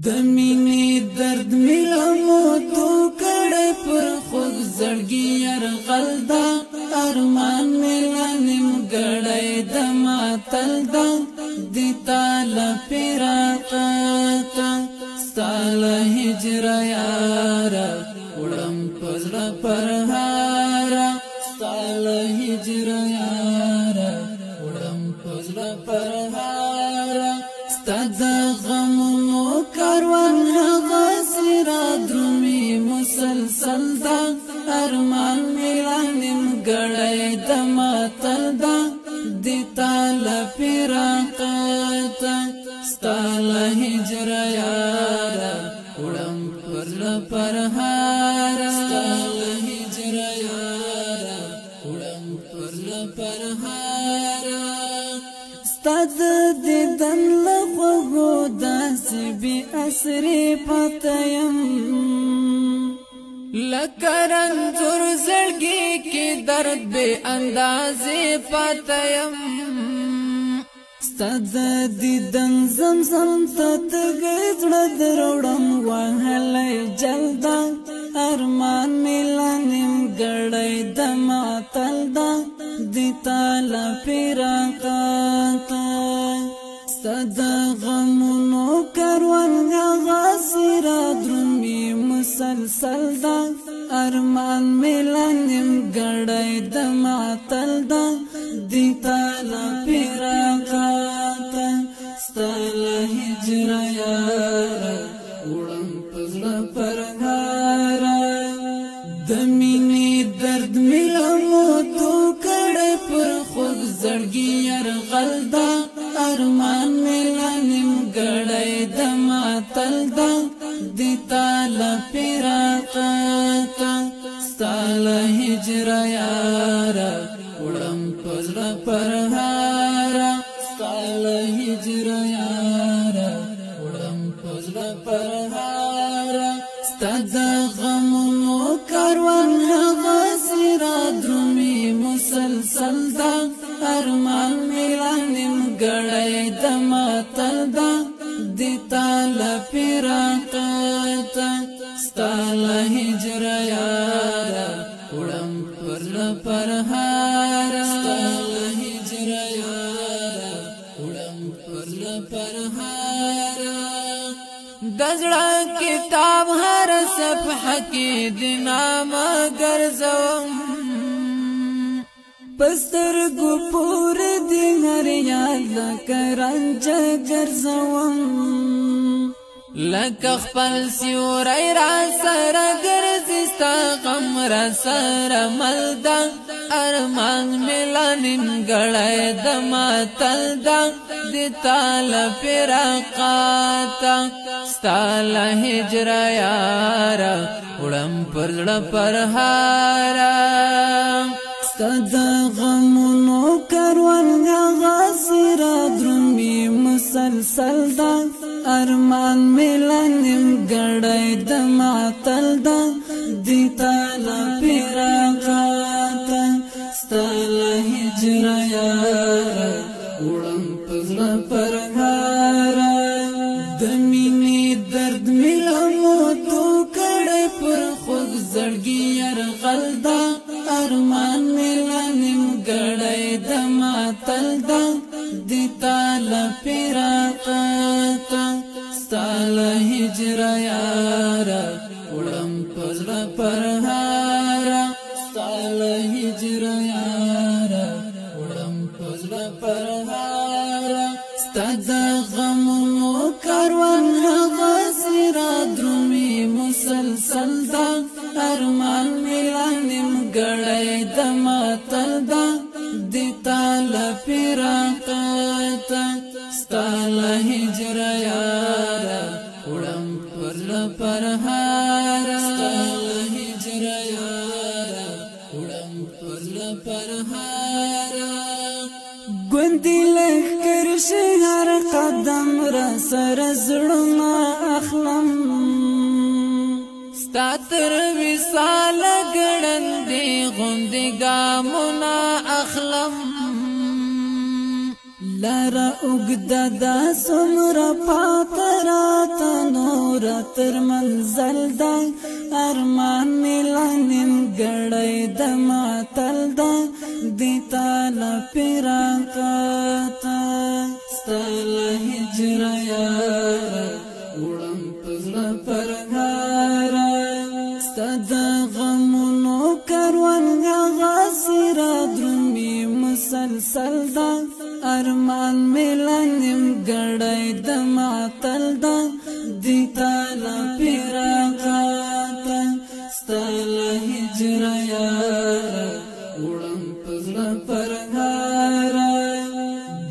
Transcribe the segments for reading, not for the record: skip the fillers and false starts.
د مینې درد ملمو تو کړه پر خود زړګي يرغل دا ارمان ملنم ګړې د ماتل دا د تعالی پیراقت ستال هجر یار وړم پزړه پر هارا ستال هجر یار وړم پزړه پر هارا ستاد غمونو کاروان غاسرا درومي مسلسل دا ارمان ملانم ګړې د ماتل دا د تعالی پیراقت ستال هجر یار وړم پر هارا ستال هجر یار وړم پر هارا ستاد دیدن لغو داسی بی اسری پتیم لکرن زور زړګي کې درد بے اندازې پتیم ستاد دیدن زمزم تتګړه دروړم وهلې جلدا ارمان ملانم ګړې د ماتل دا د تعالی پیراقت ستاد غمونو کاروان غاسرا درومي مسلسل دا ارمان ملانم ګړې د ماتل دا د تعالی پیراقت ستال هجر یار وړم پزړه پر هارا د مینې درد ملمو تو کړه پر خود زړګي يرغل دا ارمان ملانم ګړې د ماتل دا د تعالی پیراقت ستال هجر یار وړم پزړه پر هارا ستال هجر یار وړم پزړه پر هارا ستاد غمونو کاروان غاسرا درومي مسلسل دا ارمان ملانم ګړې د ماتل دا د تعالی پیراقت ستال هجر یار وړم پر هارا ستال هجر یار وړم پر هارا دزړه کتاب هر صفحه کې د نام ګرځوم پستر ګو پور د هر یاد کرنج ګرځوم لکه خپل سیوری را سره ګرځي ستا غم را سره ملدا ارمان ملانم ګړې د ماتل دا د تعالی پیراقت ستال هجر یار وړم پزړه پر هارا ستاد غمونو کاروان غاسرا درومي مسلسل دا ارمان ملانم ګړې د ماتل دا د تعالی پیراقت ستال هجر یار وړم پزړه پر هارا د مینې درد ملمو تو کړه پر خود زړګي يرغل دا ارمان ملانم ګړې د ماتل دا د تعالی پیراقت ستال هجر یار وړم پزړه پر هارا ستال هجر یار وړم پزړه پر هارا ستاد غمونو کاروان غاسرا درومي مسلسل دا ارمان ملانم ګړې د ماتل دا د تعالی پیراقت ستال هجر یار وړم پر هارا ستال هجر یار وړم پر هارا ګوندې لکر شهر قدم را سره زړه اخلم ستاتر وصال ګړندې غوندې ګامونه اخلم لارا اوږده دا څومره پاته راته نو تر منزل دا ارمان ملانم گڑای د ماتل دا دیتا لپراقاتا ستال هجر یارا وړم پزړه پرهارا ستاد غمونو کاروان غاسرا درومي مسلسل دا ارمان ملانم گڑای د ماتل دا دیتا لپراقاتا ستال هجر یارا وړم پزړه پرهارا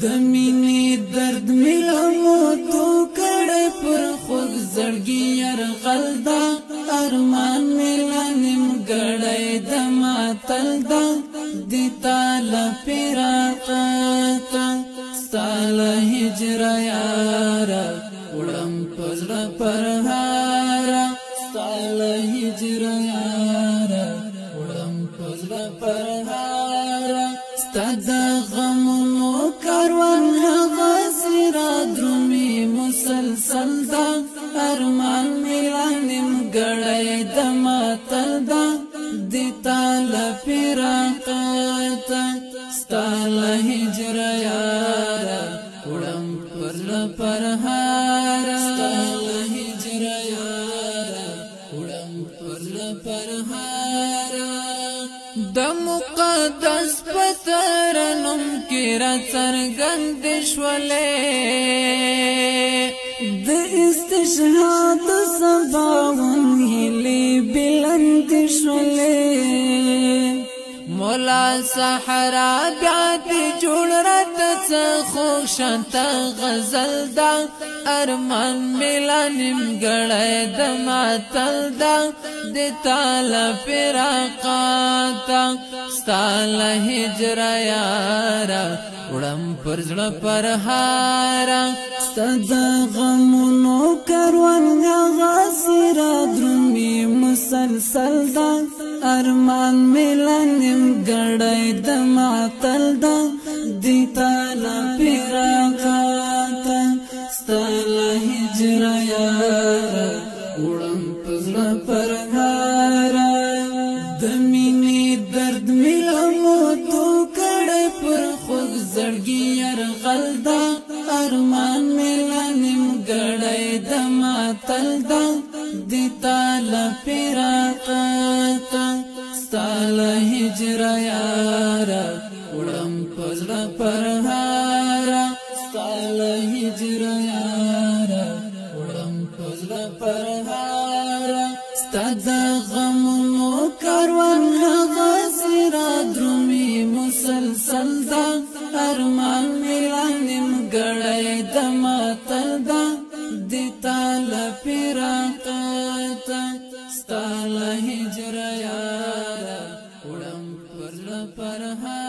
د مینې درد ملمو تو کړه پر خوږ زړګي يرغل دا ارمان ملانم گړای د ماتل دا دیتا لپراقاتا ستال هجر یارا وړم پزړه پرهارا ستال هجر یارا وړم پزړه پرهارا ستاد غمونو کاروان غاسرا درومي مسلسل دا ارمان ملانم گړای د ماتل دا دیتا لپراقاتا ستال هجر یارا وړم پزړه پرهارا ستال هجر یارا وړم پزړه پرهارا د مقدس پترنم کې را څرګند شولې د استشهاد سباون هلي بلند شولې مولا صحرا بیات جوړ رات څخه شانت غزل دا ارمان ملانم گړای د ماتل دا د تعالی فراقاتا ستال هجر یارا وړم پرزړه پرهارا ستاد غمونو کاروان غاسرا درومي مسلسل دا ارمان ملانم گړای د ماتل دا دیتا لپراقاتا ستال هجر یارا وړم پزړه پرهارا د مینې درد ملمو تو کړه پر خوږ زړګي يرغل دا ارمان ملانم گړای د ماتل دا دیتا لپراقاتا ستال هجر یارا وړم پزړه پرهارا ستال هجر یارا وړم پزړه پرهارا ستاد غمونو کاروان غاسرا درومي مسلسل دا ارمان ملانم گړای د ماتل دا دیتا لپراقاتا ستال هجر یارا وړم پزړه پرهارا